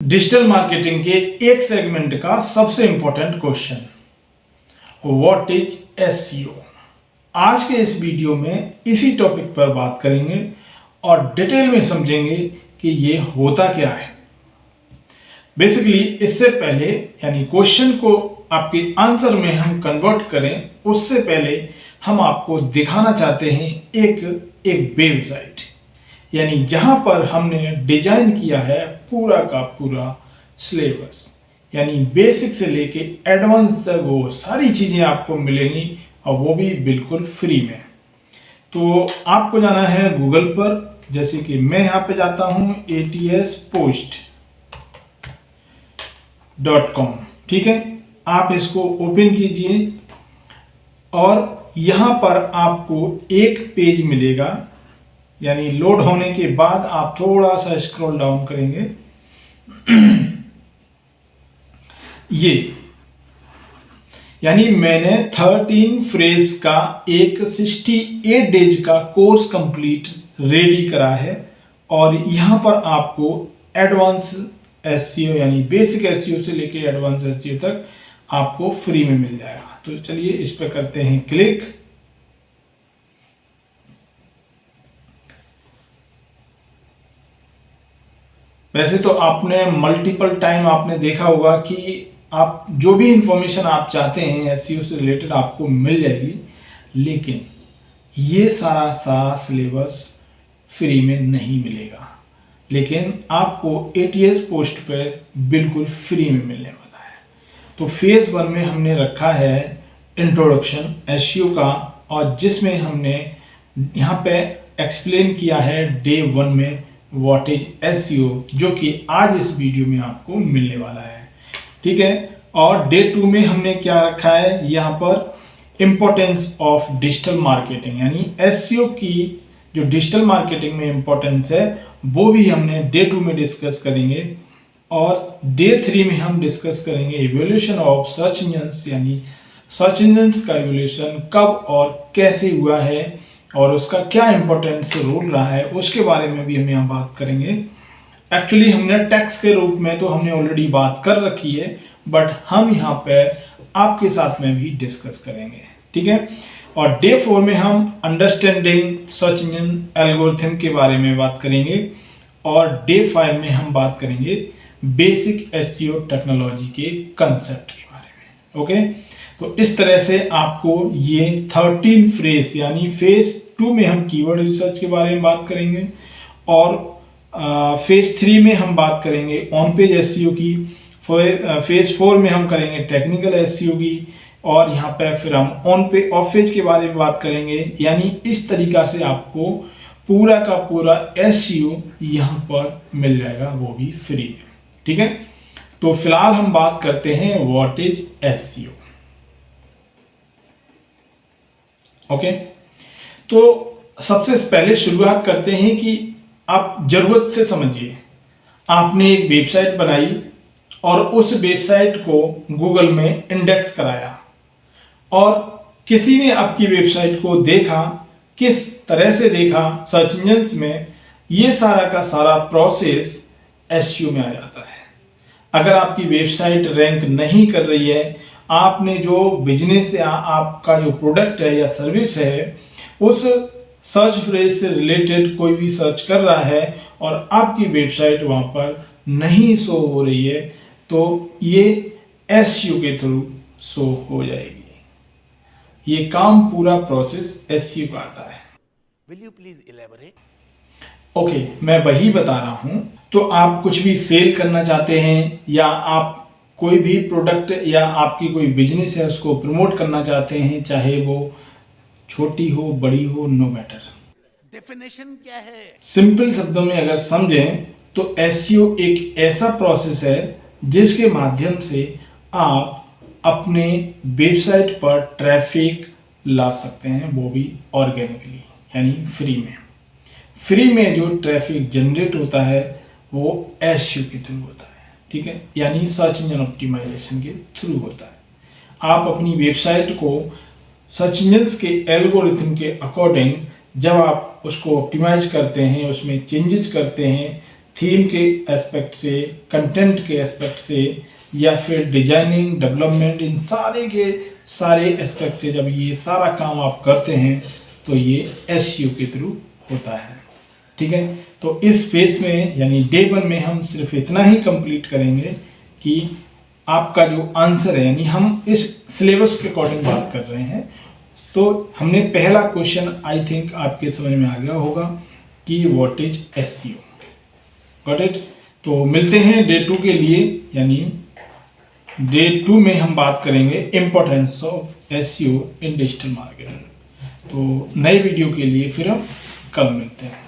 Digital marketing के एक segment का सबसे important question, what is SEO. आज के इस वीडियो में इसी टॉपिक पर बात करेंगे और डिटेल में समझेंगे कि ये होता क्या है। बेसिकली इससे पहले यानी क्वेश्चन को आपके आंसर में हम कन्वर्ट करें उससे पहले हम आपको दिखाना चाहते हैं एक वेबसाइट, यानी जहां पर हमने डिजाइन किया है पूरा का पूरा सिलेबस, यानी बेसिक से लेके एडवांस तक वो सारी चीज़ें आपको मिलेंगी और वो भी बिल्कुल फ्री में। तो आपको जाना है गूगल पर, जैसे कि मैं यहाँ पे जाता हूँ atspost.com, ठीक है। आप इसको ओपन कीजिए और यहाँ पर आपको एक पेज मिलेगा, यानी लोड होने के बाद आप थोड़ा सा स्क्रॉल डाउन करेंगे ये यानी मैंने 13 फ्रेज का एक 68 डेज का कोर्स कंप्लीट रेडी करा है और यहाँ पर आपको एडवांस एसईओ यानी बेसिक एसईओ से लेके एडवांस एसईओ तक आपको फ्री में मिल जाएगा। तो चलिए इस पर करते हैं क्लिक। वैसे तो आपने मल्टीपल टाइम आपने देखा होगा कि आप जो भी इंफॉर्मेशन आप चाहते हैं एसईओ से रिलेटेड आपको मिल जाएगी, लेकिन ये सारा सिलेबस फ्री में नहीं मिलेगा, लेकिन आपको एटीएस पोस्ट पे बिल्कुल फ्री में मिलने वाला है। तो फेज 1 में हमने रखा है इंट्रोडक्शन एसईओ का, और जिसमें हमने यहाँ पे एक्सप्लेन किया है डे 1 में व्हाट इज एसईओ, जो कि आज इस वीडियो में आपको मिलने वाला है, ठीक है। और डे 2 में हमने क्या रखा है यहाँ पर इम्पोर्टेंस ऑफ डिजिटल मार्केटिंग, यानी एसईओ की जो डिजिटल मार्केटिंग में इम्पोर्टेंस है वो भी हमने डे 2 में डिस्कस करेंगे। और डे 3 में हम डिस्कस करेंगे इवोल्यूशन ऑफ सर्च इंजन्स, यानी सर्च इंजन्स का इवोल्यूशन कब और कैसे हुआ है और उसका क्या इम्पोर्टेंस रोल रहा है, उसके बारे में भी हम यहाँ बात करेंगे। एक्चुअली हमने टेक्स्ट के रूप में तो हमने ऑलरेडी बात कर रखी है, बट हम यहाँ पे आपके साथ में भी डिस्कस करेंगे, ठीक है। और डे 4 में हम अंडरस्टैंडिंग सर्च इंजन एल्गोरिथम के बारे में बात करेंगे और डे 5 में हम बात करेंगे बेसिक एसईओ टेक्नोलॉजी के कंसेप्ट के बारे में, ओके। तो इस तरह से आपको ये 13 फ्रेज, यानी फेज 2 में हम कीवर्ड रिसर्च के बारे में बात करेंगे और फेज 3 में हम बात करेंगे ऑन पेज एसईओ की, फेज 4 में हम करेंगे टेक्निकल एसईओ की, और यहाँ पे फिर हम ऑन पेज ऑफ पेज के बारे में बात करेंगे। यानी इस तरीका से आपको पूरा का पूरा एसईओ यहाँ पर मिल जाएगा, वो भी फ्री में, ठीक है। तो फिलहाल हम बात करते हैं व्हाट इज एसईओ, ओके। तो सबसे पहले शुरुआत करते हैं कि आप जरूरत से समझिए, आपने एक वेबसाइट बनाई और उस वेबसाइट को गूगल में इंडेक्स कराया और किसी ने आपकी वेबसाइट को देखा, किस तरह से देखा सर्च इंजन्स में, ये सारा का सारा प्रोसेस एसईओ में आ जाता है। अगर आपकी वेबसाइट रैंक नहीं कर रही है, आपने जो बिजनेस या आपका जो प्रोडक्ट है या सर्विस है उस सर्च फ्रेज से रिलेटेड कोई भी सर्च कर रहा है और आपकी वेबसाइट वहाँ पर नहीं शो हो रही है, तो ये एसईओ के थ्रू शो हो जाएगी। ये काम पूरा प्रोसेस एसईओ का आता है। Will you please elaborate? Okay, मैं वही बता रहा हूँ। तो आप कुछ भी सेल करना चाहते हैं या आप कोई भी प्रोडक्ट या आपकी कोई बिजनेस है उसको प्रमोट करना चाहते हैं, चाहे वो छोटी हो बड़ी हो, नो मैटर। डेफिनेशन क्या है? सिंपल शब्दों में अगर समझें तो एसईओ एक ऐसा प्रोसेस है जिसके माध्यम से आप अपने वेबसाइट पर ट्रैफिक ला सकते हैं, वो भी ऑर्गेनिकली, यानी फ्री में। फ्री में जो ट्रैफिक जनरेट होता है वो एसईओ के थ्रू होता है, ठीक है, यानी सर्च इंजन ऑप्टिमाइजेशन के थ्रू होता है। आप अपनी वेबसाइट को सर्च इंजन्स के एल्गोरिथम के अकॉर्डिंग जब आप उसको ऑप्टिमाइज करते हैं, उसमें चेंजेस करते हैं, थीम के एस्पेक्ट से, कंटेंट के एस्पेक्ट से, या फिर डिजाइनिंग, डेवलपमेंट, इन सारे के सारे एस्पेक्ट से जब ये सारा काम आप करते हैं तो ये एसईओ के थ्रू होता है। ठीक है, तो इस फेस में यानी डे 1 में हम सिर्फ इतना ही कंप्लीट करेंगे कि आपका जो आंसर है, यानी हम इस सिलेबस के अकॉर्डिंग बात कर रहे हैं। तो हमने पहला क्वेश्चन आई थिंक आपके समझ में आ गया होगा कि what is SEO. Got it. तो मिलते हैं डे 2 के लिए, यानी डे 2 में हम बात करेंगे importance of SEO in digital marketing. तो नए वीडियो के लिए फिर हम कल मिलते हैं।